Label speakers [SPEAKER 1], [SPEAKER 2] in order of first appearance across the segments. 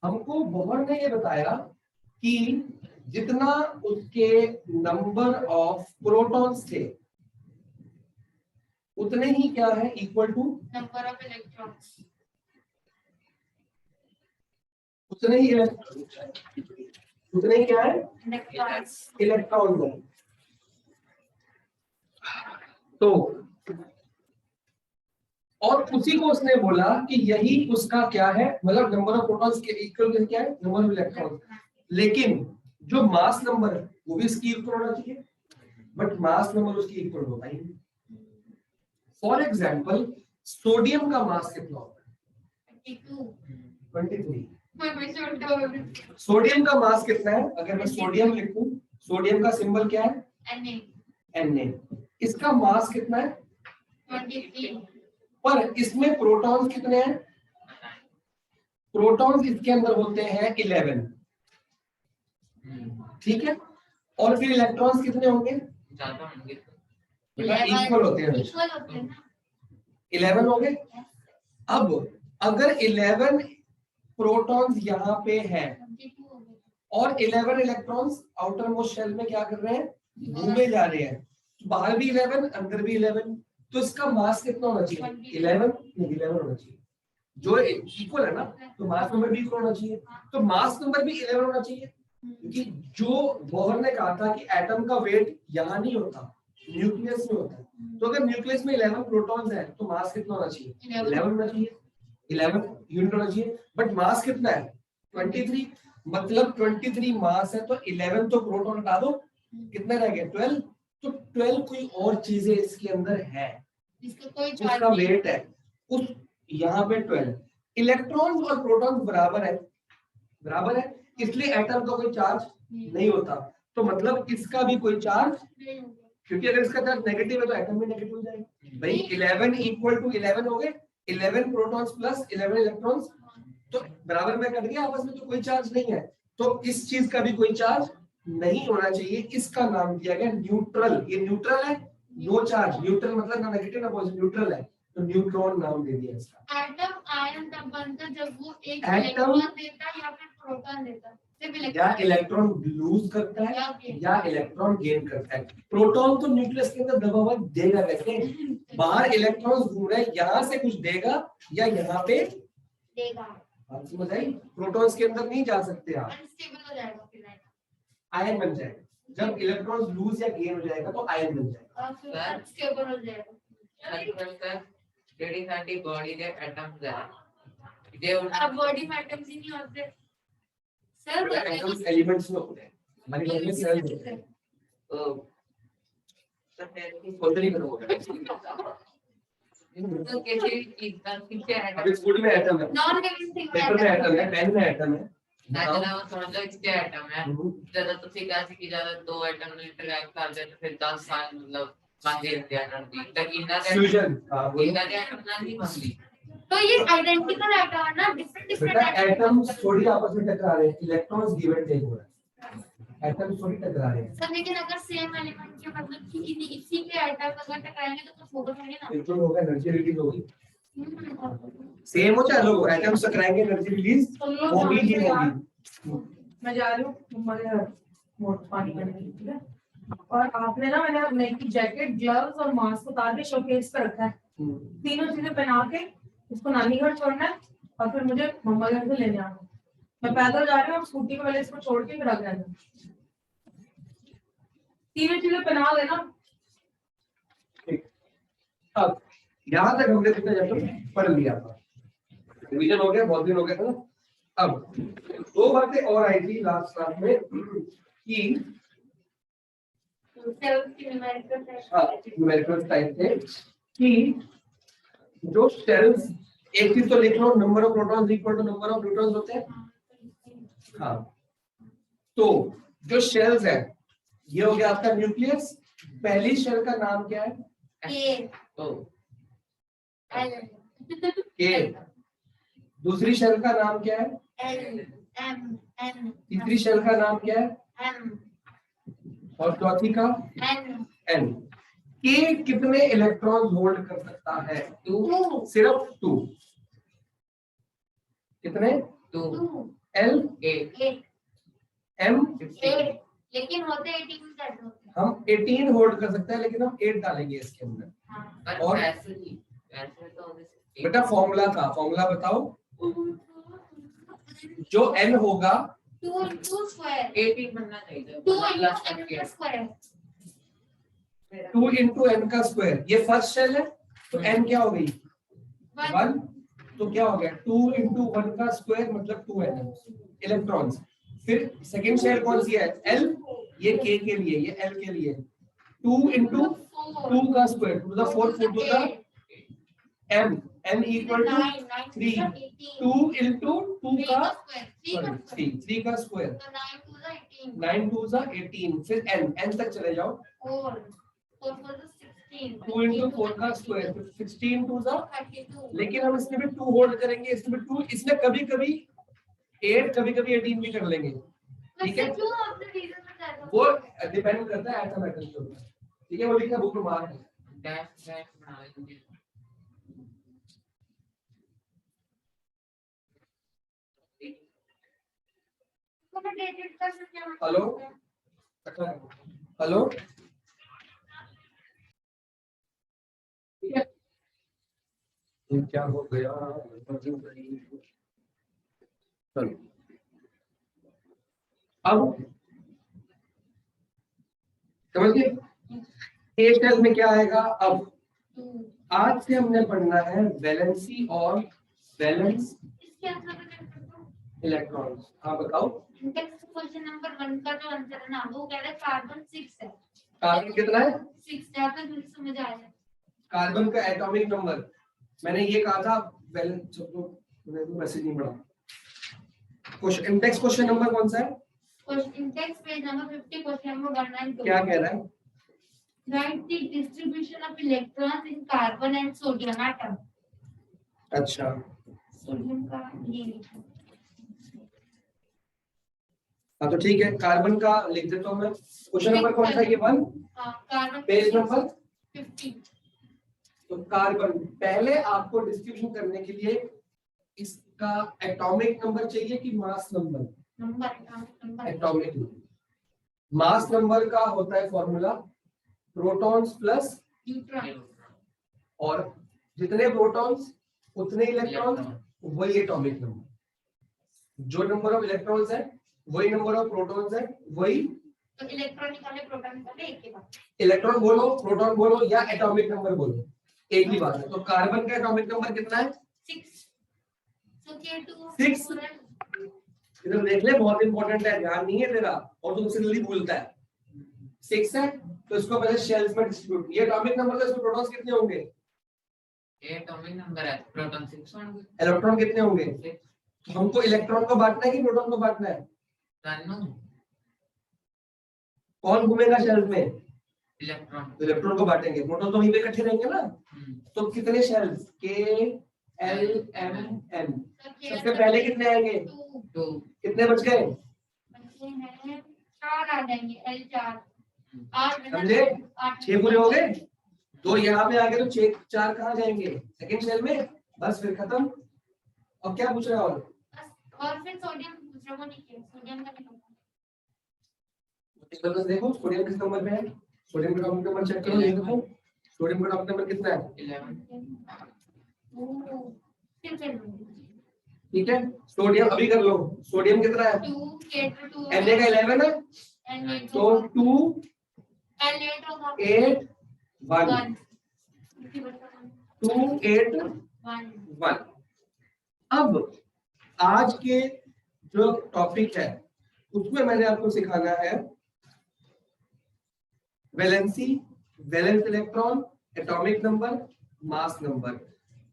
[SPEAKER 1] हमको बोहर ने ये बताया कि जितना उसके नंबर ऑफ प्रोटॉन्स थे उतने ही क्या है equal to
[SPEAKER 2] number of electrons,
[SPEAKER 1] उतने ही क्या है इलेक्ट्रॉन है। तो और उसी को उसने बोला कि यही उसका क्या है, मतलब नंबर ऑफ प्रोटॉन्स के इक्वल क्या है नंबर ऑफ इलेक्ट्रॉन। लेकिन जो मास नंबर है वो भी इसकी इक्वल होना चाहिए, बट मास नंबर उसकी इक्वल होता ही नहीं। फॉर एग्जांपल सोडियम का मास कितना होता है 23। सोडियम का मास कितना है, अगर मैं सोडियम लिखूं, सोडियम का सिंबल क्या है Na। इसका मास कितना है
[SPEAKER 2] 23,
[SPEAKER 1] पर इसमें प्रोटॉन्स कितने हैं, प्रोटॉन्स इसके अंदर होते हैं 11, ठीक है। और फिर इलेक्ट्रॉन्स कितने होंगे,
[SPEAKER 3] ज्यादा होंगे,
[SPEAKER 1] इक्वल होते हैं, 11 हो गए। अब अगर 11 प्रोटॉन्स यहाँ पे हैं और 11 इलेक्ट्रॉन्स आउटर मोस्ट शेल में क्या कर रहे हैं, घूमे जा रहे हैं, बाहर भी 11 अंदर भी 11, तो इसका मास कितना होना चाहिए 11 होना चाहिए, जो इक्वल है ना, तो मास नंबर भी इक्वल होना चाहिए, तो मास नंबर भी 11 होना चाहिए। क्योंकि जो बोहर ने कहा था कि एटम का वेट यहाँ नहीं होता, न्यूक्लियस में होता है, तो अगर न्यूक्लियस में 11 प्रोटॉन्स है तो मास कितना होना चाहिए 11 होना चाहिए, 11 यूनिट होना चाहिए, बट मास कितना है 23, मतलब 23 मास है, तो 11 तो प्रोटॉन हटा दो, कितने रह गए 12, तो 12 कोई और चीजें इसके अंदर है, उसका वेट है उस यहाँ पे 12। इलेक्ट्रॉन्स और प्रोटॉन्स बराबर है, इसलिए एटम का कोई चार्ज नहीं होता, तो मतलब इसका भी कोई चार्ज, क्योंकि अगर इसका चार्ज नेगेटिव है तो एटम भी नेगेटिव हो जाएगा भाई। 11 इक्वल टू 11 हो गए, 11 प्रोटॉन्स प्लस 11 इलेक्ट्रॉन्स, तो बराबर में कट गया आपस में, तो कोई चार्ज नहीं है, तो इस चीज का भी कोई चार्ज नहीं होना चाहिए, इसका नाम दिया गया न्यूट्रल। ये न्यूट्रल है, नो चार्ज, न्यूट्रल मतलब ना नेगेटिव ना पॉजिटिव, न्यूट्रल है, तो न्यूट्रॉन नाम दे दिया इसका।
[SPEAKER 2] एटम आयन तब बनता जब वो एक
[SPEAKER 1] एटम
[SPEAKER 2] इलेक्ट्रॉन देता या फिर प्रोटॉन देता,
[SPEAKER 1] या इलेक्ट्रॉन लूज करता है या इलेक्ट्रॉन गेन करता है। प्रोटॉन तो न्यूक्लियस के अंदर दबा हुआ देगा, वैसे बाहर इलेक्ट्रॉन्स घूम रहे हैं, यहाँ से कुछ देगा या यहाँ पे
[SPEAKER 2] देगा,
[SPEAKER 1] बात समझ आई। प्रोटॉन्स के अंदर नहीं जा सकते आप,
[SPEAKER 2] अनस्टेबल हो जाएगा, फिर
[SPEAKER 1] आयन बन जाएगा, जब इलेक्ट्रॉन्स लूज या गेन हो जाएगा तो आयन बन जाएगा,
[SPEAKER 2] अनस्टेबल हो जाएगा।
[SPEAKER 3] ਜਿਹੜੀ ਸਾਡੀ ਬੋਡੀ ਦੇ ਐਟਮਸ ਹੈ, ਜੇ
[SPEAKER 2] अब बॉडी में एटम्स ही नहीं होते, सेल होते हैं,
[SPEAKER 1] एटम्स एलिमेंट्स में होते हैं, हमारी बॉडी में सेल्स होते हैं,
[SPEAKER 3] तो फिर
[SPEAKER 1] कोई नहीं होगा।
[SPEAKER 3] तो कैसे चीज का कितने
[SPEAKER 1] अभी
[SPEAKER 3] एटम,
[SPEAKER 1] स्कूल में एटम है,
[SPEAKER 2] नॉन लिविंग थिंग
[SPEAKER 1] पेपर में एटम है, पेन में एटम है,
[SPEAKER 3] ना जरा समझ लो कितने एटम है, ज्यादा तो ठीक है कि ज्यादा दो एटम इंटरैक्ट कर दे तो फिर 10 साल मतलब बांधे रहते हैं एनर्जी, लेकिन इनका
[SPEAKER 1] फ्यूजन, हां वही
[SPEAKER 3] इनका एटम ना नहीं बनती,
[SPEAKER 2] तो ये आइडेंटिकल एटम है ना, डिफरेंट
[SPEAKER 1] बेटा
[SPEAKER 2] डिफरेंट
[SPEAKER 1] एटम्स थोड़ी आपस में टकरा रहे हैं, इलेक्ट्रॉन्स गिव एंड टेक हो रहा है, एटम्स थोड़ी टकरा रहे हैं
[SPEAKER 2] सर। लेकिन अगर सेम एलिमेंट के मतलब कि इसी के एटम अगर टकराएंगे तो कुछ होगा नहीं ना,
[SPEAKER 1] बिल्कुल होगा, एनर्जी रिलीज होगी, सेम हो चाहे लोग एटम्स टकराएंगे एनर्जी रिलीज होगी ही होगी।
[SPEAKER 4] मैं जा रही हूँ हमारे मोट पानी करने के लिए, ठीक है, और आपने ना मैंने अपने की जैकेट, ग्लव्स और मास्क उतार के शोकेस पे रखा है, तीनों चीजें पहना के इसको नानी घर छोड़ना है और फिर मुझे मम्मा घर से लेने आना। मैं पैदल जा रही हूँ, स्कूटी पे पहले इसको छोड़ के फिर आगे आना, तीनों चीजें पहना देना।
[SPEAKER 1] अब यहाँ तक हमने कितना चैप्टर पढ़ लिया था, रिवीजन हो गया, बहुत दिन हो गया था ना। अब दो बातें और आई थी लास्ट क्लास में कि न्यूमेरिकल टाइप थे कि जो शेल्स, एक चीज तो लिख लो, number of protons equal to number of neutrons होते हैं। हाँ, तो जो शेल्स है ये हो गया आपका न्यूक्लियस, पहली शेल का नाम क्या है के, दूसरी शेल का नाम क्या है तीसरी शेल का नाम क्या है और चौथी का एन। के कितने इलेक्ट्रॉन होल्ड कर सकता है 2, सिर्फ 2, कितने?
[SPEAKER 3] 2
[SPEAKER 2] 2
[SPEAKER 1] L
[SPEAKER 3] 8
[SPEAKER 2] 8
[SPEAKER 1] M
[SPEAKER 3] 15
[SPEAKER 2] लेकिन होते 18 कैसे होते हैं?
[SPEAKER 1] हम 18 होल्ड कर सकते हैं, लेकिन हम 8 डालेंगे इसके अंदर।
[SPEAKER 2] हाँ
[SPEAKER 3] पर
[SPEAKER 1] और-
[SPEAKER 3] वैसे नहीं, वैसे तो होते 16
[SPEAKER 1] बेटा फॉर्मूला बताओ। जो N होगा
[SPEAKER 2] 2 into square
[SPEAKER 3] 18 बनना चाहिए
[SPEAKER 2] 2
[SPEAKER 3] प्लस
[SPEAKER 2] into n
[SPEAKER 3] करके
[SPEAKER 2] का square
[SPEAKER 1] 2 into n का स्क्वायर, ये फर्स्ट शेल है तो n क्या हो गई? 1। तो क्या हो गया? 2 into 1 का स्क्वायर मतलब 2n इलेक्ट्रॉन्स। फिर सेकंड शेल कौन सी है? L, ये K के लिए, ये L के लिए। 2 into 2 का square, 2 to the 4, 4 to the m, n equal to 3। 2 into 2 का सॉरी 3 का स्क्वायर, 9 2 जा 18। फिर n तक चले जाओ। 2 into 4 का स्क्वायर, 16 2 जा। लेकिन हम इसमें भी 2 होल्ड करेंगे, इसमें भी 2, इसमें कभी कभी 8 कभी कभी 18 भी कर लेंगे, ठीक है? वो डिपेंड करता है एटम एटम के ऊपर, ठीक है? वो लिखा बुक में मार्क है।
[SPEAKER 3] डैश डैश बना लेंगे
[SPEAKER 1] हेलो हेलो, ठीक है? ये क्या हो गया? चलो अब समझ गए ए शेल में क्या आएगा? अब आज से हमने पढ़ना है वैलेंसी और वैलेंस इलेक्ट्रॉन्स। हाँ बताओ।
[SPEAKER 2] क्वेश्चन नंबर 1 का जो आंसर है ना वो कह रहा है कार्बन 6 है।
[SPEAKER 1] कार्बन कितना है?
[SPEAKER 2] 6 जहाँ तक मुझे समझ आया।
[SPEAKER 1] कार्बन का एटॉमिक नंबर मैंने ये कहा था, वैलेंस मैसेज नहीं पढ़ा। क्वेश्चन इंडेक्स क्वेश्चन नंबर कौन सा है?
[SPEAKER 2] Question index page number 50 question number 192।
[SPEAKER 1] क्या कह रहा है?
[SPEAKER 2] Write the distribution of electrons in carbon and sodium atom.
[SPEAKER 1] अच्छा
[SPEAKER 2] सोडियम का ये लिखा।
[SPEAKER 1] हाँ तो ठीक है, कार्बन का लिख देता हूँ मैं। क्वेश्चन नंबर कौन सा? ये 1,
[SPEAKER 2] हाँ कार्बन
[SPEAKER 1] पेज नंबर
[SPEAKER 2] 50।
[SPEAKER 1] तो कार्बन पहले आपको डिस्ट्रीब्यूशन करने के लिए इसका एटॉमिक नंबर चाहिए कि mass number?
[SPEAKER 2] Number
[SPEAKER 1] atomic number. Mass number का होता है फॉर्मूला प्रोटॉन्स प्लस,
[SPEAKER 2] न्यूट्रॉन।
[SPEAKER 1] और जितने प्रोटॉन्स उतने इलेक्ट्रॉन्स, वही एटॉमिक नंबर। जो नंबर ऑफ इलेक्ट्रॉन्स है वही नंबर ऑफ प्रोटॉन्स है, वही
[SPEAKER 2] तो इलेक्ट्रॉन निकाले प्रोटॉन निकाले एक के बाद।
[SPEAKER 1] इलेक्ट्रॉन बोलो, प्रोटॉन बोलो या एटॉमिक नंबर बोलो, एक ही बात है। तो कार्बन का एटॉमिक नंबर कितना है?
[SPEAKER 2] 6। So K2
[SPEAKER 1] Six। इधर देख ले, बहुत इंपॉर्टेंट है, ध्यान नहीं है तेरा और तुमसे जल्दी भूलता है। 6 है तो इसको पहले शेल्स में डिस्ट्रीब्यूट। ये एटॉमिक नंबर है, इसमें प्रोटॉन्स कितने होंगे?
[SPEAKER 3] ये एटॉमिक नंबर है, प्रोटॉन 6 होंगे।
[SPEAKER 1] इलेक्ट्रॉन कितने होंगे? तो हमको इलेक्ट्रॉन को बांटना है कि प्रोटॉन को बांटना है?
[SPEAKER 3] दोनों
[SPEAKER 1] कौन घूमेगा शेल्स में?
[SPEAKER 3] इलेक्ट्रॉन।
[SPEAKER 1] तो इलेक्ट्रॉन को बांटेंगे, प्रोटॉन तो वहीं पे इकट्ठे रहेंगे ना। तो कितने shells? K L M N। सबसे पहले कितने आएंगे?
[SPEAKER 3] 2
[SPEAKER 1] कितने बच गए?
[SPEAKER 2] 4 आ जाएंगे। L 4 8
[SPEAKER 1] समझे? 6 पूरे हो गए। 2 यहाँ पे आ गए तो 6 4 कहाँ जाएंगे? सेकंड शेल में। बस फिर खत्म। अब क्या पूछ रहा है?
[SPEAKER 2] और फिर सोडियम दूसरा को नहीं किया, सोडियम का नहीं होगा।
[SPEAKER 1] बस देखो सोडियम किस नंबर पे है? सोडियम का एटॉमिक नंबर चेक करो, ये देखो सोडियम का एटॉमिक नंबर कितना है?
[SPEAKER 3] 11
[SPEAKER 2] ओ फिर चल
[SPEAKER 1] ठीक है, सोडियम अभी कर लो। सोडियम कितना है?
[SPEAKER 2] 2 K2
[SPEAKER 1] Na का 11 है
[SPEAKER 2] N8
[SPEAKER 1] तो 2
[SPEAKER 2] N8 होगा
[SPEAKER 1] 8 1 2 8 1। अब आज के जो टॉपिक है उसमें मैंने आपको सिखाना है valency, valence electron, atomic number, mass number.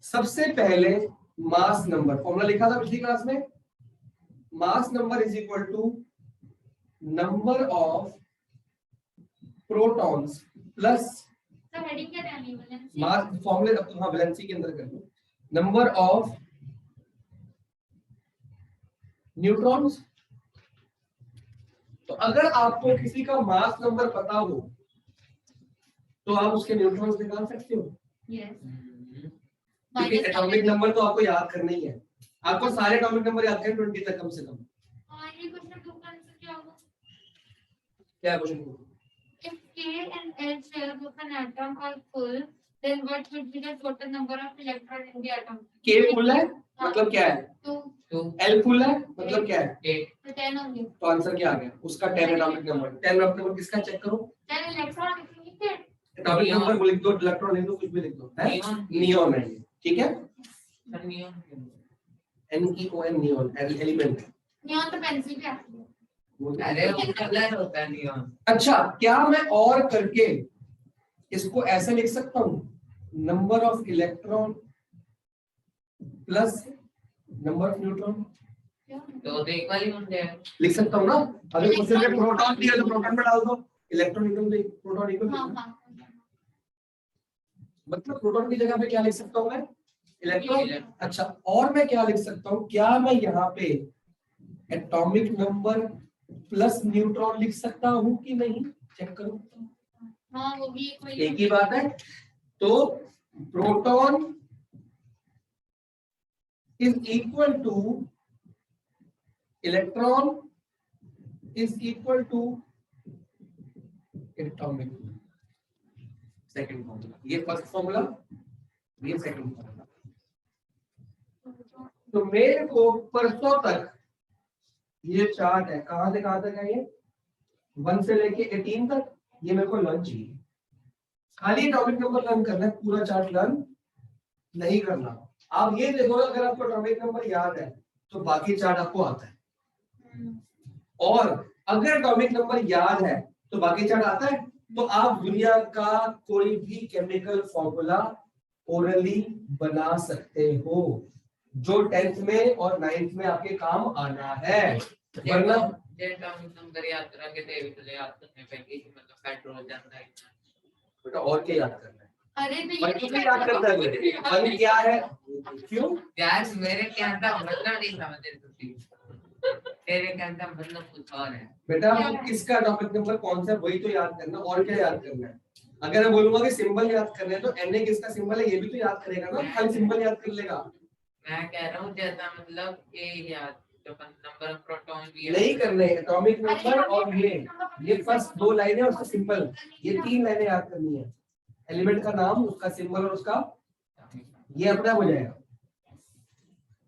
[SPEAKER 1] सबसे पहले मास नंबर फॉर्मूला लिखा था पिछली क्लास में। Mass number is equal to number of protons plus
[SPEAKER 2] sir heading क्या डालनी है?
[SPEAKER 1] मास फॉर्मूले। हाँ वैलेंसी के अंदर कर लो, नंबर ऑफ न्यूट्रॉन्स। तो अगर आपको किसी का मास नंबर पता हो तो आप उसके न्यूट्रॉन्स निकाल सकते हो,
[SPEAKER 2] यस
[SPEAKER 1] क्योंकि एटॉमिक नंबर तो आपको याद करना ही है। आपको सारे एटॉमिक नंबर याद करें 20 तक कम से कम।
[SPEAKER 2] हाँ, ये क्वेश्चन 2 का आंसर क्या होगा?
[SPEAKER 1] क्या question?
[SPEAKER 2] If K and L shells of an atom are full, then what would be the total number of electrons in the atom?
[SPEAKER 1] K full है मतलब क्या है?
[SPEAKER 2] 2
[SPEAKER 3] 2
[SPEAKER 1] L फुल है मतलब क्या है?
[SPEAKER 3] 8
[SPEAKER 2] तो 10 होंगे।
[SPEAKER 1] तो आंसर क्या आ गया? उसका 10 एटॉमिक नंबर। 10 एटॉमिक नंबर किसका चेक करो?
[SPEAKER 2] 10 इलेक्ट्रॉन लिखेंगे।
[SPEAKER 1] एटॉमिक नंबर को लिख दो, इलेक्ट्रॉन लिख दो, कुछ भी लिख दो, है? नियॉन है ये, ठीक है? NEON neon element.
[SPEAKER 2] नियॉन तो पेंसिल पे आती है।
[SPEAKER 3] अरे वो कलर होता है नियॉन।
[SPEAKER 1] अच्छा, क्या मैं और करके इसको ऐसे लिख सकता हूँ? Number of electron plus number of neutron
[SPEAKER 3] तो इक्वल ही होंगे।
[SPEAKER 1] लिख सकता हूँ ना? अगर क्वेश्चन में प्रोटॉन दिया तो प्रोटॉन में डाल दो, इलेक्ट्रॉन इक्वल तो प्रोटॉन इक्वल।
[SPEAKER 2] हाँ हाँ।
[SPEAKER 1] मतलब प्रोटॉन की जगह पे क्या लिख सकता हूँ मैं? इलेक्ट्रॉन। अच्छा, और मैं क्या लिख सकता हूँ? क्या मैं यहाँ पे एटॉमिक नंबर प्लस न्यूट्रॉन लिख सकता हूँ कि नहीं? चेक करो।
[SPEAKER 2] हाँ, वो भी
[SPEAKER 1] एक ही बात है। तो proton is equal to electron is equal to atomic. Second formula, ये फर्स्ट फॉर्मूला, ये सेकंड फॉर्मूला। तो मेरे को परसों तक ये चार्ट है, कहां से कहां तक है ये? 1 से लेके 18 तक। ये मेरे को लर्न चाहिए, खाली एटॉमिक नंबर लर्न करना है, पूरा चार्ट लर्न नहीं करना। आप ये देखो, अगर आपको एटॉमिक नंबर याद है तो बाकी चार्ट आपको आता है, और अगर एटॉमिक नंबर याद है तो बाकी चार्ट आता है। तो आप दुनिया का कोई भी केमिकल फॉर्मूला ओरली बना सकते हो, जो 10th में और 9th में आपके काम आना है। वरना
[SPEAKER 3] एटॉमिक नंबर याद करेंगे तो भी तो याद करने पड़ेगी, मतलब हाइड्रोजन है।
[SPEAKER 1] बेटा और क्या याद करना है?
[SPEAKER 2] अरे तो
[SPEAKER 1] भाई कुछ नहीं याद करता है मेरे। वन क्या है? क्यों
[SPEAKER 3] यार मेरे क्या था मतलब नहीं समझ रहे तुम, तेरे कहता मतलब कुछ और है।
[SPEAKER 1] बेटा? वो किसका एटॉमिक नंबर कौन सा है वही तो याद करना, और क्या याद करना है? अगर मैं बोलूंगा कि सिंबल याद करना है तो Na किसका सिंबल है ये भी तो याद करेगा ना, खाली सिंबल याद कर लेगा।
[SPEAKER 3] मैं कह रहा हूँ जैसा मतलब ये याद जो नंबर ऑफ प्रोटॉन भी
[SPEAKER 1] नहीं करने एटॉमिक नंबर और ये फर्स्ट 2 लाइनें और उसका सिंबल, ये 3 लाइनें याद करनी है। एलिमेंट का नाम, उसका सिंबल और उसका, ये अपने आप हो जाएगा।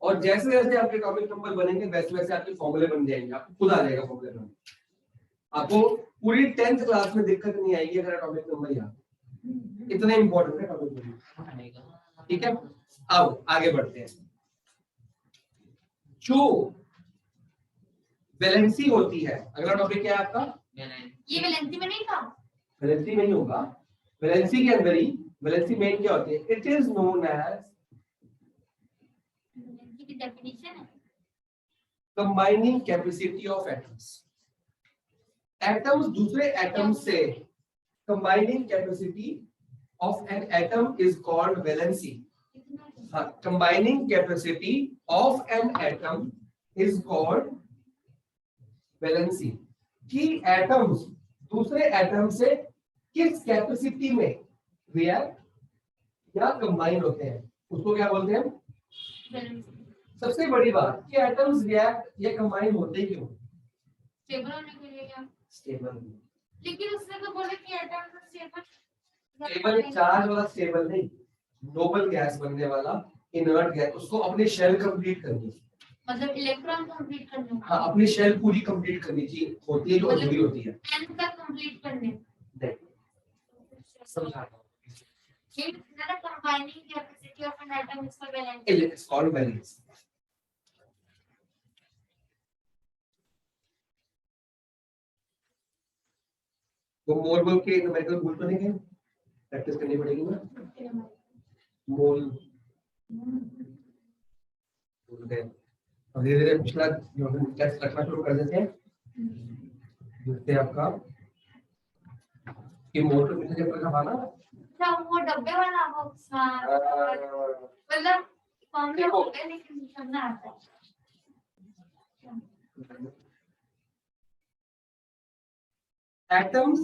[SPEAKER 1] और जैसे जैसे आपके एटॉमिक नंबर बनेंगे वैसे वैसे आपके फॉर्मूले बन जाएंगे, आपको खुद आ जाएगा फॉर्मूले में। आपको पूरी 10th क्लास में दिक्कत नहीं आएगी अगर एटॉमिक नंबर याद। इतना इंपॉर्टेंट है एटॉमिक नंबर, ठीक है? अब आगे बढ़ते हैं। जो वैलेंसी होती है, अगला टॉपिक क्या है आपका?
[SPEAKER 2] ये वैलेंसी में नहीं था।
[SPEAKER 1] वैलेंसी में ही होगा, वैलेंसी के अंदर ही। वैलेंसी मेन क्या होती है? It is known as
[SPEAKER 2] valency की डेफिनेशन है
[SPEAKER 1] combining capacity of atoms. Atoms दूसरे एटम से combining capacity of an atom is called valency. हाँ, combining capacity of an atom is called valency. कि एटम्स दूसरे एटम से किस कैपेसिटी में रिएक्ट या कंबाइन होते हैं उसको क्या बोलते हैं?
[SPEAKER 2] वैलेंसी।
[SPEAKER 1] सबसे बड़ी बात कि एटम्स रिएक्ट या कंबाइन होते क्यों?
[SPEAKER 2] स्टेबल होने के लिए क्या?
[SPEAKER 1] स्टेबल।
[SPEAKER 2] लेकिन उसने तो बोला कि एटम स्टेबल
[SPEAKER 1] स्टेबल चार्ज वाला स्टेबल नहीं, नोबल गैस बनने वाला, इनर्ट गैस, उसको अपनी शेल कंप्लीट करनी है।
[SPEAKER 2] मतलब इलेक्ट्रॉन कंप्लीट करने।
[SPEAKER 1] हाँ, अपनी शेल पूरी कंप्लीट करनी चाहिए, होती है जो अधूरी होती है।
[SPEAKER 2] 10 तक कंप्लीट करने।
[SPEAKER 1] समझा?
[SPEAKER 2] ये ना combining capacity of an atom is valency.
[SPEAKER 1] It's called valence. वो मोल बोल के न्यूमेरिकल भूल तो नहीं गए? प्रैक्टिस करनी पड़ेगी ना। मोल भूल गए, अब धीरे धीरे पिछला टेस्ट रखना शुरू कर देते हैं। जिससे आपका कि मोल तो पिछले चैप्टर का था ना।
[SPEAKER 2] अच्छा, वो डब्बे वाला बॉक्स। मतलब फॉर्मूला हो गया लेकिन करना आता है।
[SPEAKER 1] Atoms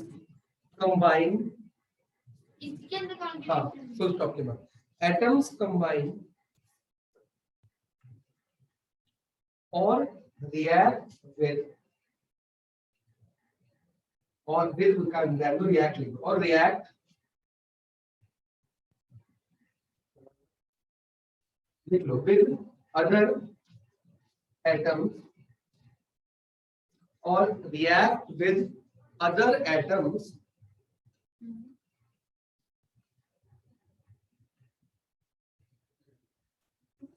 [SPEAKER 1] combine,
[SPEAKER 2] इसके अंदर कौन
[SPEAKER 1] हाँ, full stop के बाद atoms combine और react with और with का react लिखो और react लिख लो with other atoms or react with other atoms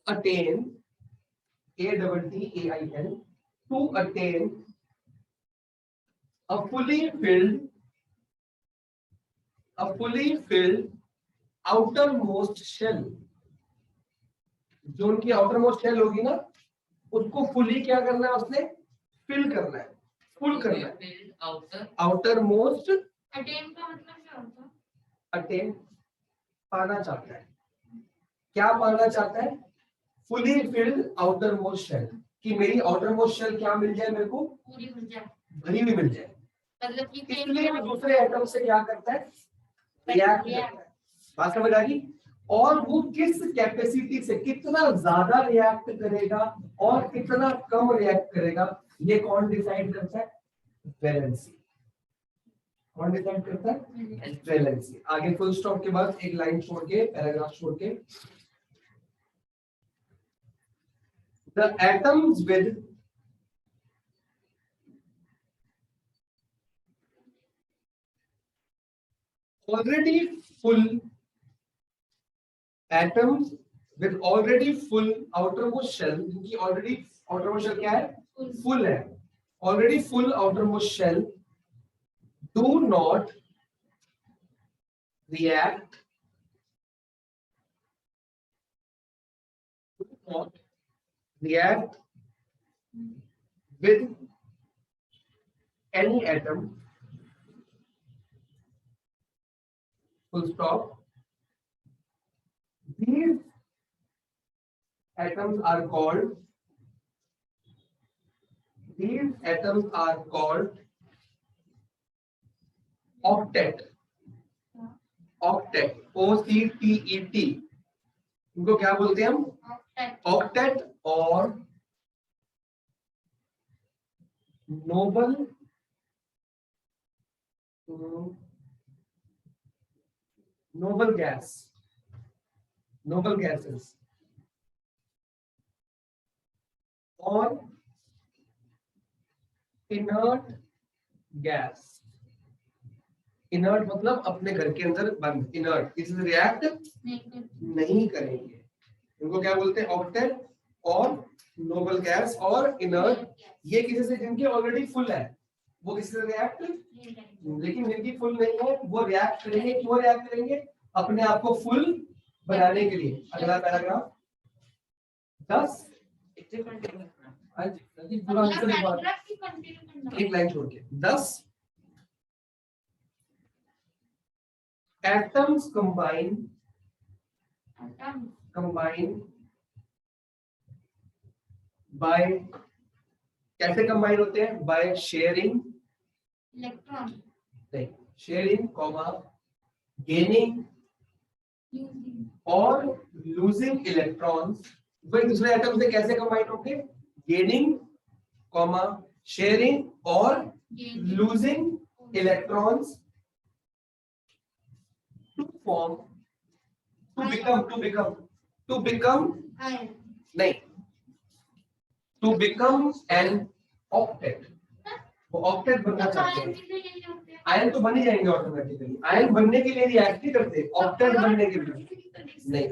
[SPEAKER 1] attain ATTAIN to attain a fully filled outermost shell. जो उनकी outermost shell होगी ना उसको fully क्या करना है उसने fill करना है full करना है outermost
[SPEAKER 2] अटेन का मतलब क्या होता है?
[SPEAKER 1] attain पाना चाहता है क्या पाना चाहता है fully filled outermost shell कि मेरी outermost shell क्या मिल जाए मेरे को
[SPEAKER 2] पूरी मिल जाए
[SPEAKER 1] भरी हुई मिल जाए
[SPEAKER 2] मतलब कि
[SPEAKER 1] इसलिए वो दूसरे एटम से क्या करता है रिएक्ट करता है बात समझ आ गई और वो किस कैपेसिटी से कितना ज्यादा रिएक्ट करेगा और कितना कम रिएक्ट करेगा ये कौन डिसाइड करता है वैलेंसी कौन डिसाइड करता है वैलेंसी आगे फुल स्टॉप के बाद एक लाइन छोड़ के पैराग्राफ छोड़ के the atoms with already full atoms with already full outermost shell इनकी already outermost shell क्या है full है already full outermost shell do not react with any atom full stop these atoms are called octet OCTET इनको क्या बोलते हैं हम octet और noble gases और inert gas इनर्ट मतलब अपने घर के अंदर बंद इनर्ट इससे रिएक्ट नहीं करेंगे इनको क्या बोलते हैं ऑक्टेट और नोबल गैस और इनर्ट ये किसी से जिनके ऑलरेडी फुल है वो किसी से रिएक्ट लेकिन जिनकी फुल नहीं है वो रिएक्ट करेंगे क्यों रिएक्ट करेंगे अपने आप को फुल बनाने के लिए अगला पैराग्राफ 10 पूरा आंसर एक लाइन छोड़ के 10 atoms combine by कैसे कंबाइन होते हैं by sharing
[SPEAKER 2] इलेक्ट्रॉन
[SPEAKER 1] नहीं sharing comma gaining और losing electrons वो एक दूसरे एटम से कैसे कंबाइन होंगे gaining comma sharing और losing electrons to form to become
[SPEAKER 2] ion
[SPEAKER 1] नहीं to become an octet वो ऑक्टेट बनना चाहते हैं आयन तो बन ही जाएंगे ऑटोमेटिकली आयन बनने के लिए रिएक्ट नहीं करते ऑक्टेट बनने के लिए नहीं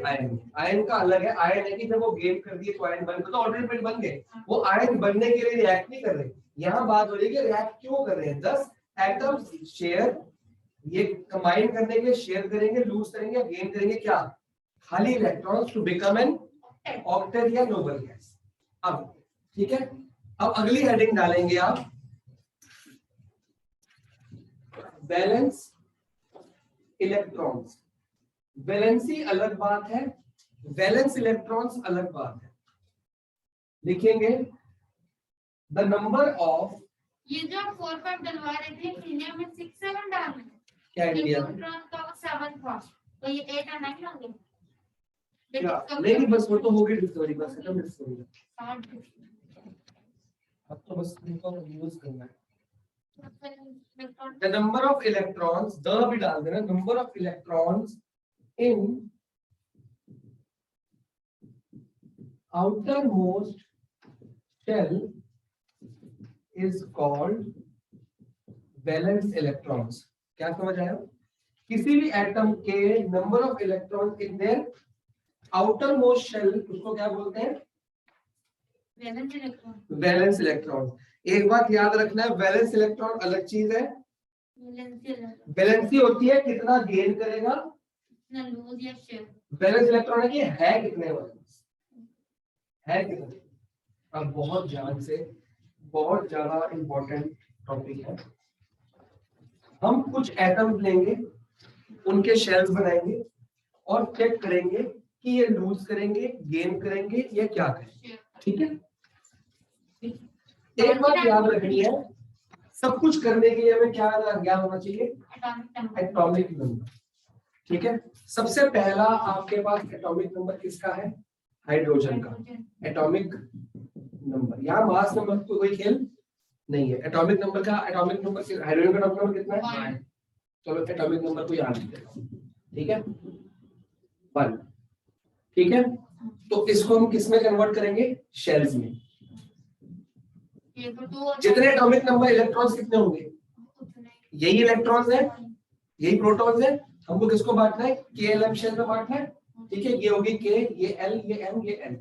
[SPEAKER 1] आयन का अलग है आयन है कि जब वो गेम कर दिए तो आयन बन गए तो ऑलरेडी बन गए वो आयन बनने के लिए रिएक्ट नहीं कर रहे यहाँ बात हो रही है कि रिएक्ट क्यों कर रहे हैं 10 एटम्स शेयर ये कंबाइन करने के लिए शेयर करेंगे लूज करेंगे गेन करेंगे क्या खाली electrons to become an octet या नोबल गैस अब ठीक है अब अगली हेडिंग डालेंगे आप वैलेंस इलेक्ट्रॉन्स वैलेंसी अलग बात है वैलेंस इलेक्ट्रॉन्स अलग बात है लिखेंगे द नंबर ऑफ
[SPEAKER 2] ये जो 4 डलवा रहे थे इंडिया में 6 7 डालना
[SPEAKER 1] क्या इंडिया
[SPEAKER 2] न्यूट्रॉन का 7 था तो ये 8 और 9 होंगे
[SPEAKER 1] नहीं बस वो तो होगी डिस्कवरी बस खत्म डिस्कवरी अब तो बस इनको यूज करना है।
[SPEAKER 2] Electron
[SPEAKER 1] The number of electrons, the भी डाल देना, number of electrons in outermost shell is called valence electrons. क्या समझ आया? किसी भी एटम के number of electron in their outermost shell उसको क्या बोलते हैं?
[SPEAKER 2] Valence electron
[SPEAKER 1] valence electron. एक बात याद रखना है, वैलेंस इलेक्ट्रॉन अलग चीज है। वैलेंसी होती है कितना गेन करेगा,
[SPEAKER 2] ना लूज या शेयर
[SPEAKER 1] वैलेंस इलेक्ट्रॉन है कितने वैलेंस है कितने। अब बहुत ध्यान से, बहुत ज्यादा इंपॉर्टेंट टॉपिक है। हम कुछ एटम्स लेंगे, उनके शेल्स बनाएंगे और चेक करेंगे कि ये लूज करेंगे, गेन करेंगे या क्या करेंगे। ठीक है, एक बात याद रखनी है, सब कुछ करने के लिए हमें क्या ज्ञान होना चाहिए? Atomic number. ठीक है, सबसे पहला आपके पास एटॉमिक नंबर किसका है? हाइड्रोजन का एटॉमिक नंबर। यहाँ मास नंबर तो कोई खेल नहीं है। एटॉमिक नंबर हाइड्रोजन का एटॉमिक नंबर कितना है? चलो एटॉमिक नंबर को याद रखिए। ठीक है, 1। ठीक है, तो इसको हम किस में कन्वर्ट करेंगे? शेल्स में। जितने एटॉमिक नंबर इलेक्ट्रॉन्स कितने होंगे? यही इलेक्ट्रॉन्स है, यही प्रोटॉन्स है। हमको किसको बांटना है? KLM शेल में बांटना है। ठीक है, ये होगी K, ये L, ये M, ये N।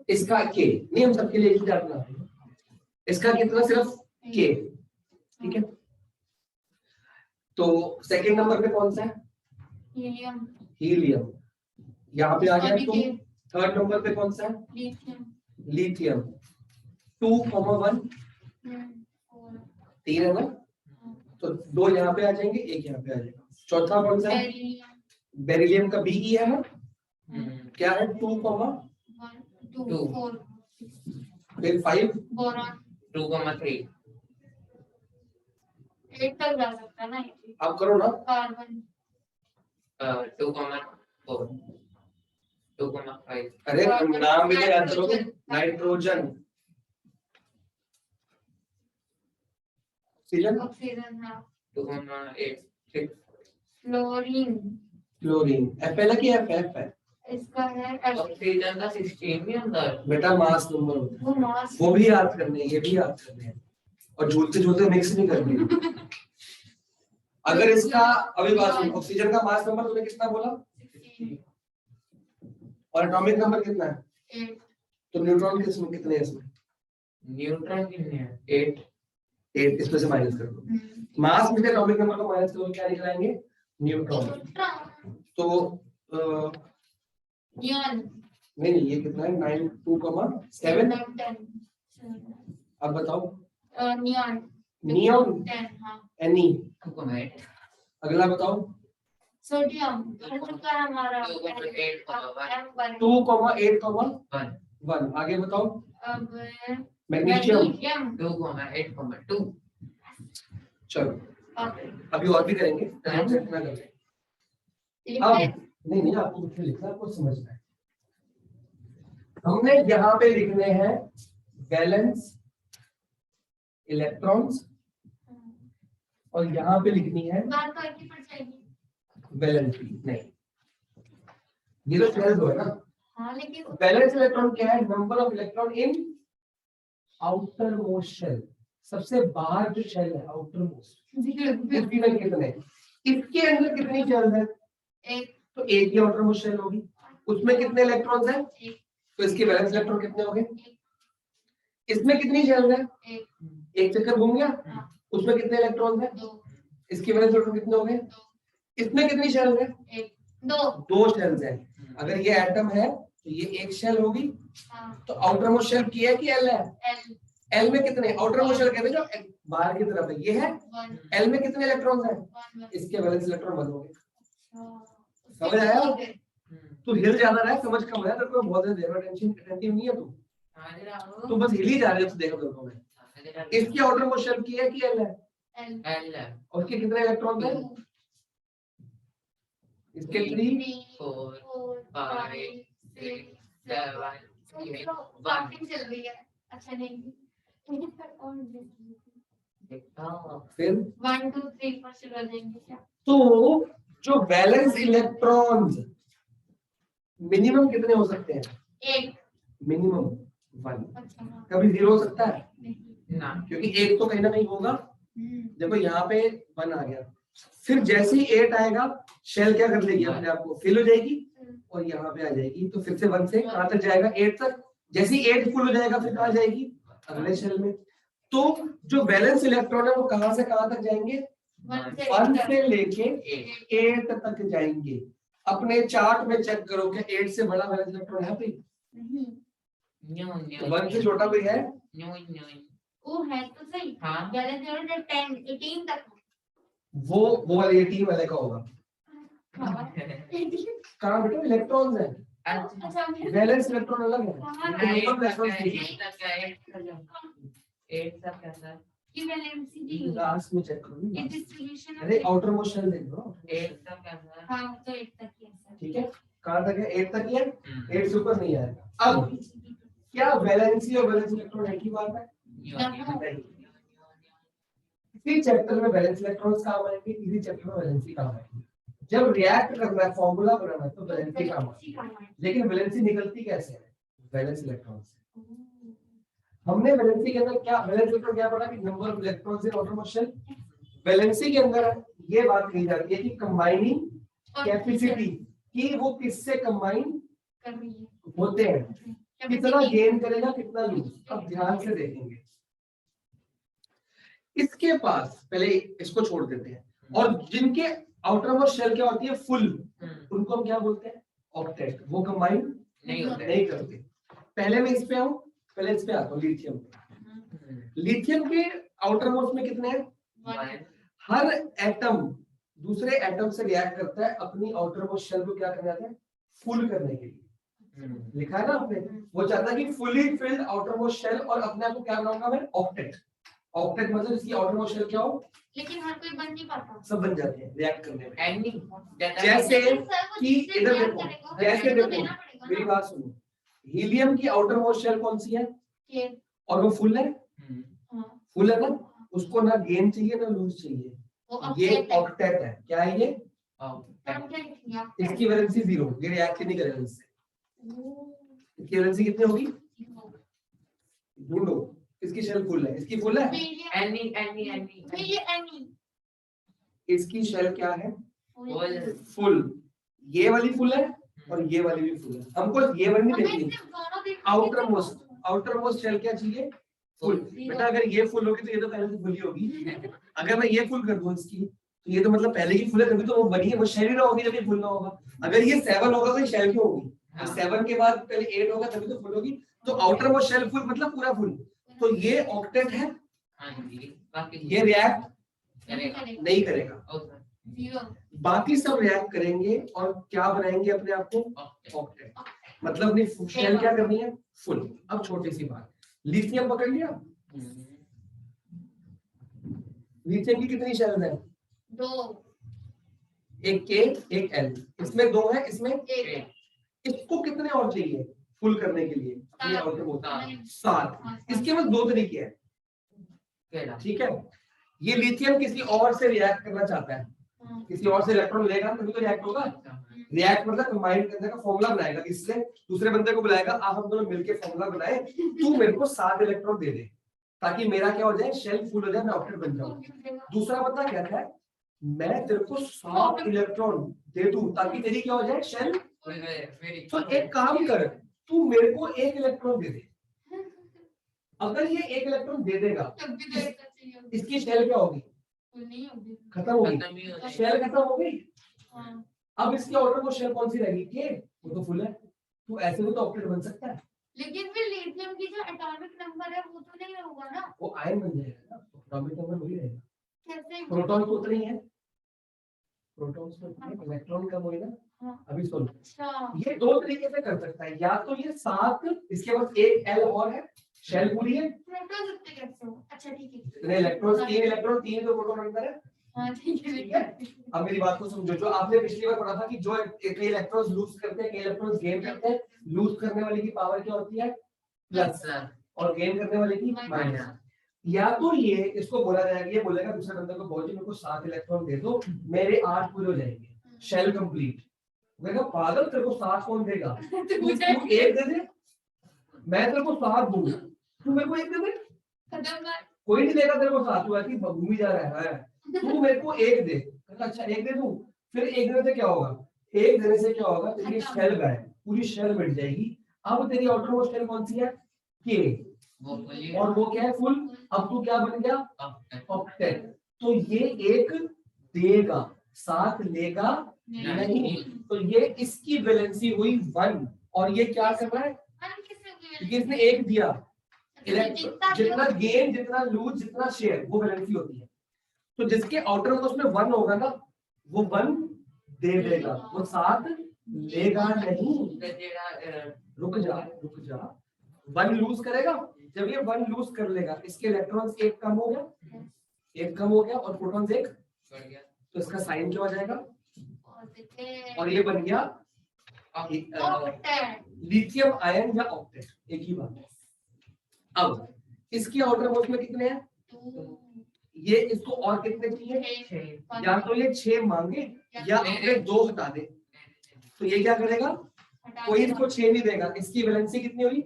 [SPEAKER 1] इसका K नहीं, हम सबके लिए एक ही डालना है। इसका कितना? सिर्फ K। ठीक है, तो सेकंड नंबर पे कौन सा है? हीलियम। यहाँ पे आ गया 2। थर्ड नंबर पे कौन सा है? लिथियम। 2,1 3 है ना, तो 2 यहाँ पे आ जाएंगे, 1 यहाँ पे आ जाएगा। चौथा कौन सा है? बेरिलियम का BE है ना, क्या है? 2,2। फिर 5
[SPEAKER 3] 2,3
[SPEAKER 2] 8 तक जा सकता है ना।
[SPEAKER 1] अब करो ना।
[SPEAKER 2] कार्बन
[SPEAKER 3] 2,4 2,5
[SPEAKER 1] अरे नाम भी तो याद करोगे। नाइट्रोजन, ऑक्सीजन,
[SPEAKER 2] ऑक्सीजन हाँ।
[SPEAKER 3] 2,8 6
[SPEAKER 2] फ्लोरीन
[SPEAKER 1] फ्लोरीन। FL है कि FF है?
[SPEAKER 2] इसका है
[SPEAKER 3] ऑक्सीजन का 16 भी अंदर।
[SPEAKER 1] बेटा मास नंबर होता है,
[SPEAKER 2] वो मास
[SPEAKER 1] वो भी याद करने हैं, ये भी याद करने हैं, और झूलते झूलते मिक्स नहीं करनी। अगर इसका अभी बात सुनो, ऑक्सीजन का मास नंबर तुमने कितना बोला?
[SPEAKER 2] 16
[SPEAKER 1] और एटॉमिक नंबर कितना है?
[SPEAKER 2] 8
[SPEAKER 1] तो न्यूट्रॉन किसमें कितने हैं इसमें?
[SPEAKER 3] न्यूट्रॉन कितने हैं? 8
[SPEAKER 1] 8, इसमें से माइनस कर दो। मास में से एटॉमिक नंबर को माइनस करो, क्या निकलाएंगे? न्यूट्रॉन। तो
[SPEAKER 2] नियॉन
[SPEAKER 1] नहीं, ये कितना है? 9 2,7। अब बताओ।
[SPEAKER 2] नियॉन
[SPEAKER 1] नियॉन
[SPEAKER 2] 10 हाँ।
[SPEAKER 1] Ne।
[SPEAKER 3] 2,8
[SPEAKER 1] अगला बताओ।
[SPEAKER 2] सोडियम का हमारा
[SPEAKER 3] 2,8
[SPEAKER 1] 2,8,1। आगे बताओ।
[SPEAKER 2] अब
[SPEAKER 1] मैग्नीशियम
[SPEAKER 3] 2,8,2
[SPEAKER 1] चलो अभी और भी करेंगे, टेंशन ना करें। अब नहीं आपको कुछ लिखना, आपको समझना है। हमने यहाँ पे लिखने हैं वैलेंस इलेक्ट्रॉन्स, और यहाँ पे लिखनी है
[SPEAKER 2] बात तो एक ही पड़ जाएगी।
[SPEAKER 1] वैलेंसी। नहीं, ये तो शेल्स है ना।
[SPEAKER 2] हाँ लेकिन
[SPEAKER 1] वैलेंस इलेक्ट्रॉन क्या है? Number of electron in outermost shell. सबसे बाहर जो शेल है आउटर मोस्ट, इसकी में कितने? इसके अंदर कितनी शेल्स है?
[SPEAKER 2] एक
[SPEAKER 1] तो एक ही आउटर मोस्ट शेल होगी, उसमें कितने इलेक्ट्रॉन्स हैं? तो इसके वैलेंस इलेक्ट्रॉन कितने हो गए? इसमें कितनी शेल्स है? एक चक्कर घूम गया, उसमें कितने इलेक्ट्रॉन्स हैं?
[SPEAKER 2] 2
[SPEAKER 1] इसके वैलेंस इलेक्ट्रॉन कितने हो गए? इसमें कितनी शेल्स है? 2 शेल्स हैं। अगर ये एटम है तो ये एक शेल होगी। तो आउटर मोस्ट शेल की है कि एल है? एल में कितने? आउटर मोस्ट शेल कहते हैं जो बाहर की तरफ है, ये है। एल में कितने इलेक्ट्रॉन्स हैं? इसके वैलेंस इलेक्ट्रॉन 1 हो गए। समझ आया? तू हिल ज्यादा रहा है, समझ कम रहा है, तेरे को बहुत ज्यादा टेंशन अटेंटिव नहीं है तू बस हिल ही जा रही है। देखो देखो मैं इसकी आउटर मोस्ट शेल की है कि एल है?
[SPEAKER 3] एल है।
[SPEAKER 1] और उसके कितने इलेक्ट्रॉन्स हैं? इसके 3
[SPEAKER 3] 4 5 6 7 8
[SPEAKER 2] काउंटिंग चल रही है। अच्छा नहीं
[SPEAKER 1] फिर
[SPEAKER 2] 1 2 3 पर शुरू हो जाएंगे क्या?
[SPEAKER 1] तो जो वैलेंस इलेक्ट्रॉन्स मिनिमम कितने हो सकते हैं?
[SPEAKER 2] एक।
[SPEAKER 1] मिनिमम 1,
[SPEAKER 2] अच्छा हाँ।
[SPEAKER 1] कभी 0 हो सकता है
[SPEAKER 2] नहीं।
[SPEAKER 3] ना
[SPEAKER 1] क्योंकि एक तो कहीं ना कहीं होगा। देखो यहाँ पे 1 आ गया, फिर जैसे ही 8 आएगा शेल क्या कर लेगी, अपने आप को फिल हो जाएगी और यहाँ पे आ जाएगी। तो फिर से 1 से कहां तक जाएगा? 8 तक। जैसे ही 8 फुल हो जाएगा फिर कहां जाएगी? अगले शेल में। तो जो वैलेंस इलेक्ट्रॉन है वो कहां से कहां तक जाएंगे? 1 से लेके 8 तक जाएंगे। अपने चार्ट में चेक करो कि 8 से बड़ा वैलेंस इलेक्ट्रॉन है कोई?
[SPEAKER 3] न्यू
[SPEAKER 1] 1 से छोटा कोई है?
[SPEAKER 3] न्यू
[SPEAKER 2] वो है तो सही।
[SPEAKER 3] हाँ
[SPEAKER 2] वैलेंस इलेक्ट्रॉन 10 18 तक।
[SPEAKER 1] वो वाले 18 वाले का होगा।
[SPEAKER 2] हाँ।
[SPEAKER 1] कहां बेटा? इलेक्ट्रॉन्स है,
[SPEAKER 2] अच्छा
[SPEAKER 1] वैलेंस इलेक्ट्रॉन अलग है।
[SPEAKER 2] हाँ,
[SPEAKER 3] नहीं,
[SPEAKER 1] इलेक्ट्रॉन इलेक्ट्रॉन
[SPEAKER 3] एट तक कैसा है?
[SPEAKER 2] कि वैलेंसी दी हुई है।
[SPEAKER 1] लास्ट में चेक करो।
[SPEAKER 2] ये डिस्ट्रीब्यूशन
[SPEAKER 1] अरे आउटर मोस्ट शेल देख लो।
[SPEAKER 3] 8 तक कैसा है?
[SPEAKER 2] हाँ तो 8 तक ही है सर।
[SPEAKER 1] ठीक है, कहां तक है? 8 तक ही है।
[SPEAKER 3] हम्म,
[SPEAKER 1] 8 से ऊपर नहीं आएगा। अब क्या वैलेंसी और वैलेंस इलेक्ट्रॉन एक ही बात है? नहीं। इसी चैप्टर में वैलेंस इलेक्ट्रॉन्स काम आएंगे, इसी चैप्टर में वैलेंसी काम आएगी। जब रिएक्ट करना है, फॉर्मूला बनाना है तो वैलेंसी काम आएगी। लेकिन वैलेंसी निकलती कैसे है? वैलेंस इलेक्ट्रॉन से। हमने वैलेंसी के अंदर क्या, वैलेंस इलेक्ट्रॉन क्या पढ़ा कि number of electrons in outermost shell. Valency के अंदर ये बात कही जाती है कि कंबाइनिंग कैपेसिटी कि वो किससे कंबाइन
[SPEAKER 2] कर रही है।
[SPEAKER 1] होते हैं, कितना गेन करेगा कितना लूज। अब ध्यान से देखेंगे। इसके पास पहले इसको छोड़ देते हैं, और जिनके आउटर मोस्ट शेल क्या होती है? फुल, उनको हम क्या बोलते हैं? ऑक्टेट। वो कंबाइन
[SPEAKER 3] नहीं होते।
[SPEAKER 1] नहीं करते। पहले मैं इस पे आऊं, पहले इस पे आता हूं, लिथियम। लिथियम के आउटर मोस्ट में कितने हैं? हर एटम दूसरे एटम से रिएक्ट करता है अपनी आउटर मोस्ट शेल को क्या करने आता है? फुल करने के लिए। लिखा है ना आपने? वो चाहता है कि fully filled outermost shell, और अपने आप को क्या बनाऊंगा मैं? ऑक्टेट। ऑक्टेट मतलब इसकी आउटर मोस्ट शेल क्या हो?
[SPEAKER 2] लेकिन हर कोई बन नहीं पाता।
[SPEAKER 1] सब बन जाते हैं रिएक्ट करने में।
[SPEAKER 3] एंडी
[SPEAKER 1] जैसे कि इधर देखो, जैसे देखो मेरी बात सुनो, हीलियम की आउटर मोस्ट शेल कौन सी है? और वो फुल है। फुल है ना, उसको ना गेन चाहिए ना लूज चाहिए। ये ऑक्टेट है। क्या है ये? इसकी वैलेंसी 0, ये रिएक्ट नहीं करेगा इससे। इसकी वैलेंसी कितनी होगी? ढूंढो। इसकी शेल फुल है, इसकी फुल है। इसकी शेल क्या है? फुल। ये वाली फुल है और ये वाली भी फुल है। हमको ये वाली नहीं देखनी। आउटर मोस्ट शेल क्या चाहिए? फुल। बेटा अगर ये फुल होगी तो ये तो पहले से फुल ही होगी। अगर मैं ये फुल कर दूं इसकी, तो ये तो मतलब पहले की फुल है, तभी तो वो बनी है। वो शेल ही ना होगी जब ये फुल ना होगा। अगर ये 7 होगा तो ये शेल क्यों होगी? 7 के बाद पहले 8 होगा तभी तो फुल होगी। तो आउटर मोस्ट शेल फुल मतलब पूरा फुल। तो ये ऑक्टेट है। ये रिएक्ट नहीं करेगा। बाकी सब रिएक्ट करेंगे और क्या बनाएंगे अपने आप को? ऑक्टेट। मतलब अपनी शेल क्या करनी है? फुल। अब छोटी सी बात, लिथियम पकड़ लिया। लिथियम की कितनी शेल्स हैं?
[SPEAKER 2] 2।
[SPEAKER 1] एक के एक एल। इसमें 2 है, इसमें 1। इसको कितने और चाहिए फुल करने के लिए? 7। इसके पास 2 तरीके हैं। ठीक है, ये लिथियम किसी और से रिएक्ट करना चाहता है, किसी और से इलेक्ट्रॉन लेगा तभी तो रिएक्ट होगा। रिएक्ट मतलब कंबाइन करने का फॉर्मूला बनाएगा, इससे दूसरे बंदे को बुलाएगा, आप हम दोनों मिलके फॉर्मूला बनाए, तू मेरे को 7 इलेक्ट्रॉन दे दे ताकि मेरा क्या हो जाए? शेल फुल हो जाए, मैं ऑक्टेट बन जाऊं। दूसरा बंदा कहता है मैं तेरे को 7 इलेक्ट्रॉन दे दूं ताकि तेरी क्या हो जाए? शेल। तो एक काम कर, तू मेरे को 1 इलेक्ट्रॉन दे दे। अगर ये 1 इलेक्ट्रॉन दे देगा इसकी शेल क्या होगी? खत्म होगी। शेल खत्म हो गई। अब इसके आउटर मोस्ट शेल कौन सी रहेगी? के। वो तो फुल है। तो ऐसे में तो ऑक्टेट बन सकता है।
[SPEAKER 2] लेकिन फिर लिथियम की जो एटॉमिक नंबर है वो तो नहीं होगा ना।
[SPEAKER 1] वो आयन बन जाएगा ना, एटॉमिक नंबर वही रहेगा।
[SPEAKER 2] कैसे?
[SPEAKER 1] प्रोटॉन तो उतना ही है, प्रोटॉन्स तो उतना है, इलेक्ट्रॉन कम होगा ना। अभी सुन,
[SPEAKER 2] अच्छा
[SPEAKER 1] ये 2 तरीके से कर सकता है। या तो ये 7, इसके बाद 1 एल और है, शेल पूरी है।
[SPEAKER 2] प्रोटॉन इतने कैसे हो? अच्छा ठीक है।
[SPEAKER 1] इतने इलेक्ट्रॉन, 3 इलेक्ट्रॉन, 3 तो प्रोटॉन अंदर है।
[SPEAKER 2] हाँ ठीक
[SPEAKER 1] ठीक
[SPEAKER 2] है।
[SPEAKER 1] है, अब मेरी बात को समझो। जो आपने पिछली बार पढ़ा था कि जो कई इलेक्ट्रॉन्स लूज करते हैं, कई इलेक्ट्रॉन्स गेन करते हैं, लूज करने वाले की पावर क्या होती है? प्लस, और गेन करने वाले की माइनस। या तो ये इसको बोला जाएगा, ये बोलेगा दूसरे बंदे को बहुत मेरे को 7 इलेक्ट्रॉन दे दो, मेरे 8 पूरे हो जाएंगे, शेल कंप्लीट। बोलेगा पागल, तेरे को 7 कौन देगा, तू एक दे दे, मैं तेरे को 7 दूंगा, तू मेरे को एक दे दे, कोई नहीं देगा तेरे को 7, तू ऐसी घूमी जा रहा है, तू मेरे को एक दे। अच्छा एक दे दूं, फिर एक देने से क्या होगा, एक देने से क्या होगा, तेरी शेल गायब, पूरी शेल मिट जाएगी। अब तेरी आउटर मोस्ट शेल कौन सी है, के, और वो क्या है, फुल। अब तू क्या बन गया, ऑक्टेट। तो ये एक देगा, 7 लेगा नहीं, तो ये इसकी वैलेंसी हुई 1, और ये क्या कर रहा है, क्योंकि इसने एक दिया, जितना गेन, जितना लूज, जितना शेयर, वो वैलेंसी होती है। तो जिसके आउटर मोस्ट में 1 होगा ना, वो 1 दे देगा, वो 7 लेगा नहीं। रुक जा 1 लूज करेगा, जब ये 1 लूज कर लेगा, इसके इलेक्ट्रॉन्स एक कम हो गया, और प्रोटॉन्स एक, तो इसका साइन क्या हो जाएगा, और ये बन गया लिथियम आयन या ऑक्टेट, एक ही बात है। अब इसकी आउटर मोस्ट में कितने हैं, ये इसको और कितने चाहिए, या तो ये 6 मांगे या अपने 2 हटा दे, तो ये क्या करेगा, कोई इसको 6 नहीं देगा, इसकी वैलेंसी कितनी हुई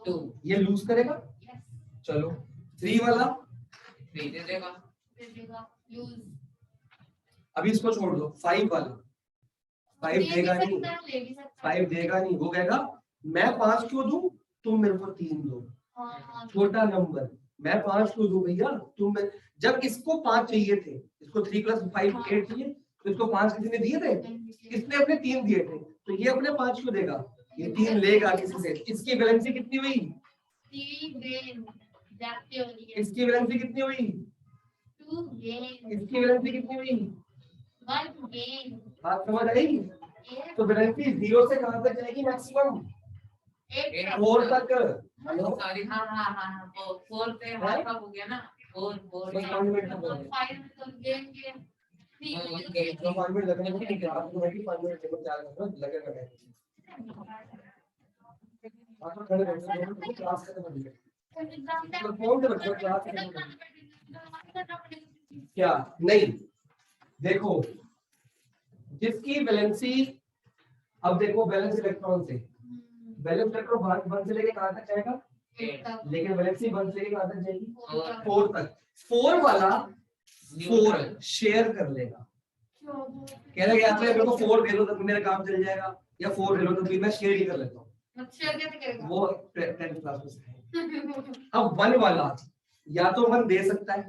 [SPEAKER 1] 2, ये लूज करेगा। चलो 3 वाला
[SPEAKER 3] 3 दे देगा,
[SPEAKER 1] अभी इसको छोड़ दो, 5 वाला 5 देगा नहीं, 5 देगा नहीं, वो कहेगा मैं 5 क्यों दूं, तुम मेरे को 3 दो, छोटा नंबर, मैं 5 क्यों दूं भैया, तुम। जब इसको 5 चाहिए थे, इसको 3 + 5 8 चाहिए, तो इसको 5 किसी ने दिए थे, इसने अपने 3 दिए थे, तो ये अपने 5 क्यों देगा, ये 3 लेगा किसी से। इसकी वैलेंसी कितनी हुई, इसकी वैलेंसी कितनी हुई, इसकी वैलेंसी कितनी हुई, बात समझ आई। तो वैलेंसी 0 से कहां तक जाएगी, मैक्सिमम 4 तक।
[SPEAKER 3] सॉरी, हाँ 4 पे हाफ हो गया ना, 4
[SPEAKER 1] बस 5 मिनट तक हो गया। 5 मिनट लगने में, ठीक है, आपको 5 मिनट टेबल चार्ज करना लगेगा। आप तो खड़े रहो, क्लास खत्म हो गई, तो फोन पे बच्चों क्लास खत्म हो गई क्या, नहीं देखो, जिसकी वैलेंसी, अब देखो बैलेंस इलेक्ट्रॉन से, बैलेंस इलेक्ट्रॉन 1 से लेके कहां तक जाएगा, लेकिन वैलेंसी 1 से लेके कहां तक जाएगी, 4 तक। 4 वाला 4 शेयर कर लेगा, कह रहा है कि मेरे को 4 दे दो तो मेरा काम चल जाएगा, या 4 दे दो तो फिर मैं शेयर ही कर लेता हूँ, वो 10th क्लास में है। अब 1 वाला या तो 1 दे सकता है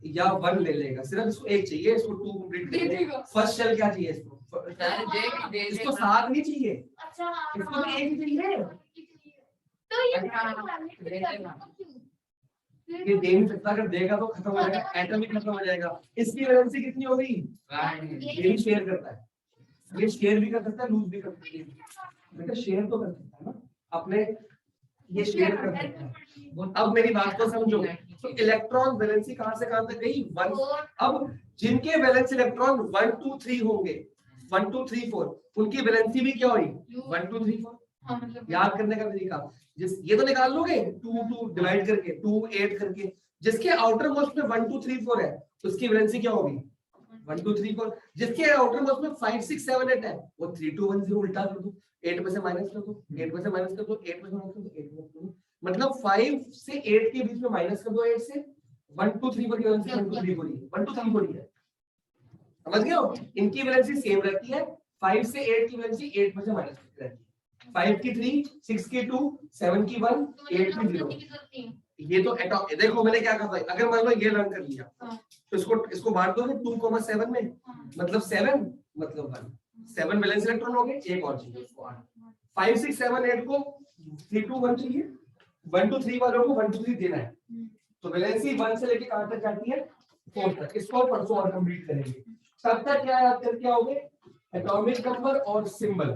[SPEAKER 1] या 1 ले लेगा, सिर्फ इसको एक चाहिए, इसको 2 कंप्लीट करेगा। फर्स्ट शेल क्या चाहिए इसको, इसको 7 नहीं चाहिए, इसको तो 1 ही चाहिए, ये दे नहीं सकता, अगर देगा तो खत्म हो जाएगा, एटम ही खत्म हो जाएगा। इसकी वैलेंसी कितनी हो गई, ये भी शेयर करता है, ये शेयर भी कर सकता है, लूज भी कर सकता है, बेटा शेयर तो कर सकता है ना अपने, ये शेयर कर सकता है। अब मेरी बात को समझो, तो इलेक्ट्रॉन वैलेंसी कहां से कहां तक गई, 1। अब जिनके वैलेंस इलेक्ट्रॉन 1 2 3 होंगे, 1 2 3 4, उनकी वैलेंसी भी क्या हुई 1 2 3 4। याद करने का तरीका, जिस ये तो निकाल लोगे 2 2 डिवाइड करके, 2 8 करके, जिसके आउटर मोस्ट में 1 2 3 4 है, उसकी वैलेंसी क्या होगी 1 2 3 4। जिसके आउटर मोस्ट में 5 6 7 8 है, वो 3 2 1 0 उल्टा कर दो, 8 में से माइनस कर दो, 8 में से माइनस कर दो, 8 में से माइनस कर दो, 8 में से, मतलब 5 से 8 के बीच में माइनस कर दो, 8 से 1 2 3 4 की वैलेंसी 1 2 3 4 है, 1 2 3 4 है, समझ गए हो। इनकी वैलेंसी सेम रहती है, 5 से 8 की वैलेंसी 8 में से माइनस रहती है, 5 की 3 6 की 2 7 की 1 8 की 0। ये तो एटॉम, देखो मैंने क्या कहा, अगर मान लो ये लर्न कर लिया, तो इसको बांट दो 2,7 में, मतलब 7 मतलब 1, 7 वैलेंस इलेक्ट्रॉन हो गए, एक और चाहिए उसको 8। 5 6 7 8 को 3 2 1 चाहिए, 1 2 3 वालों को 1 2 3 देना है, तो वैलेंसी 1 से लेके कहां तक जाती है 4 तक। इसको परसों और कंप्लीट करेंगे, तब तक क्या याद करके आओगे, एटॉमिक नंबर और सिंबल,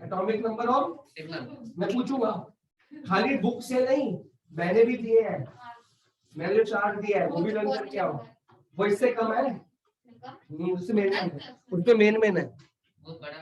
[SPEAKER 1] एटॉमिक नंबर और सिंबल मैं पूछूंगा, खाली बुक से नहीं, मैंने भी दिए हैं, मैंने जो चार्ट दिया है वो भी लर्न करके आओ, वो इससे कम है, उससे मेन है, उससे मेन है।